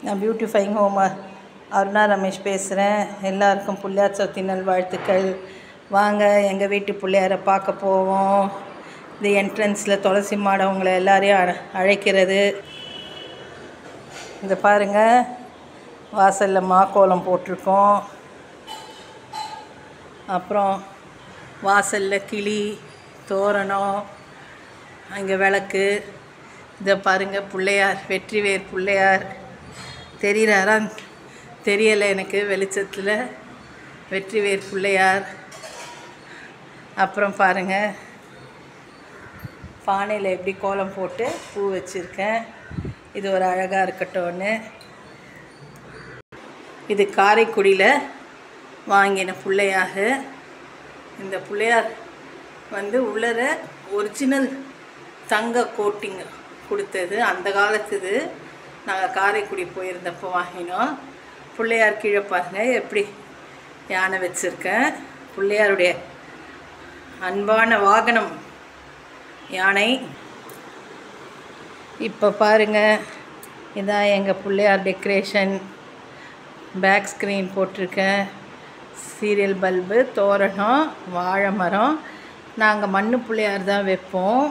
நான் beautifying home Aruna Ramesh பேசுகிறேன். எல்லாருக்கும் பிள்ளையார் சதுர்த்தி நல்வாழ்த்துக்கள். வாங்க எங்கள் வீட்டு பிள்ளையாரை பார்க்க போவோம். இந்த என்ட்ரன்ஸில் துளசி மாடம் உங்களை எல்லாரையும் அழைக்கிறது. இந்த பாருங்கள், வாசலில் மாக்கோலம் போட்டிருக்கோம். அப்புறம் வாசலில் கிளி தோரணம், அங்கே விளக்கு. இதை பாருங்கள், பிள்ளையார், வெற்றிவேர் பிள்ளையார் தெரிகிறாரா தெரியலை எனக்கு வெளிச்சத்தில். வெற்றிவேர் பிள்ளையார். அப்புறம் பாருங்கள், பானையில் எப்படி கோலம் போட்டு பூ வச்சுருக்கேன். இது ஒரு அழகாக இருக்கட்டும்னு. இது காரைக்குடியில் வாங்கின பிள்ளையார். இந்த பிள்ளையார் உள்ளர ஒரிஜினல் தங்க கோட்டிங் கொடுத்தது. அந்த காலத்துது. நாங்கள் காரைக்குடி போயிருந்தப்போ வாங்கினோம். பிள்ளையார் கீழே பாருங்கள் எப்படி யானை வச்சுருக்கேன். பிள்ளையாருடைய அன்பான வாகனம் யானை. இப்போ பாருங்கள், இதான் எங்கள் பிள்ளையார் டெக்கரேஷன். பேக் ஸ்க்ரீன் போட்டிருக்கேன். சீரியல் பல்பு, தோரணம், வாழை மரம். நாங்கள் மண்ணு பிள்ளையார் தான் வைப்போம்.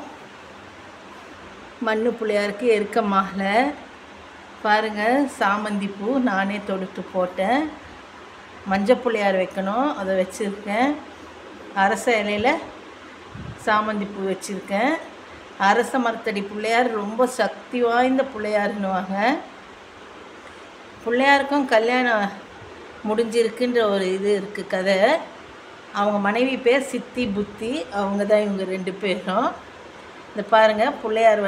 மண்ணு பிள்ளையாருக்கு எருக்க மாலை. பாருங்கள், சாமந்தி பூ நானே தொடுத்து போட்டேன். மஞ்சள் பிள்ளையார் வைக்கணும், அதை வச்சுருக்கேன். அரச இலையில் சாமந்தி பூ வச்சுருக்கேன். அரச மரத்தடி பிள்ளையார் ரொம்ப சக்தி வாய்ந்த பிள்ளையாருன்னுவாங்க. பிள்ளையாருக்கும் கல்யாணம் முடிஞ்சிருக்குன்ற ஒரு இது இருக்குது கதை. அவங்க மனைவி பேர் சித்தி புத்தி. அவங்க தான் இவங்க 2 பேரும். இந்த பாருங்கள், பிள்ளையார்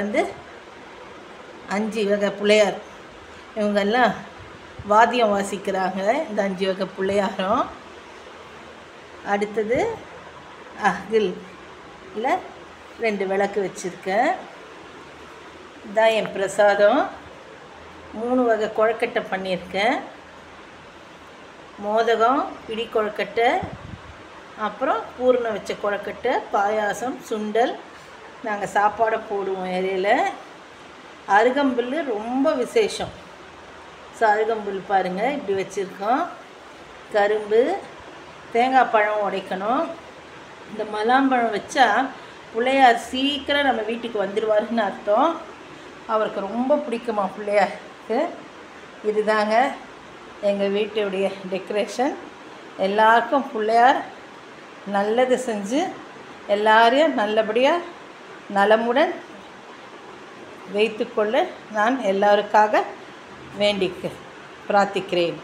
5 வகை பிள்ளையார். இவங்கெல்லாம் வாத்தியம் வாசிக்கிறாங்க, இந்த 5 வகை பிள்ளையாரும். அடுத்தது அகில் இல்லை 2 விளக்கு வச்சுருக்கேன். இதான் என் பிரசாதம். 3 வகை கொழுக்கட்டை பண்ணியிருக்கேன். மோதகம், பிடி கொழுக்கட்டை, அப்புறம் பூர்ணம் வச்ச கொழுக்கட்டை, பாயாசம், சுண்டல். நாங்கள் சாப்பாடை போடுவோம் இலையில். அருகம்புல் ரொம்ப விசேஷம். ஸோ அருகம்புல் பாருங்கள் இப்படி வச்சுருக்கோம். கரும்பு, தேங்காய் பழம் உடைக்கணும். இந்த மலாம்பழம் வச்சா பிள்ளையார் சீக்கிரம் நம்ம வீட்டுக்கு வந்துடுவாருன்னு அர்த்தம். அவருக்கு ரொம்ப பிடிக்குமா பிள்ளையாருக்கு. இதுதாங்க எங்கள் வீட்டுடைய டெக்கரேஷன். எல்லாருக்கும் பிள்ளையார் நல்லது செஞ்சு எல்லாரையும் நல்லபடியாக நலமுடன் வைத்துக்கொள்ள நான் எல்லாருக்காக பிரார்த்திக்கிறேன்.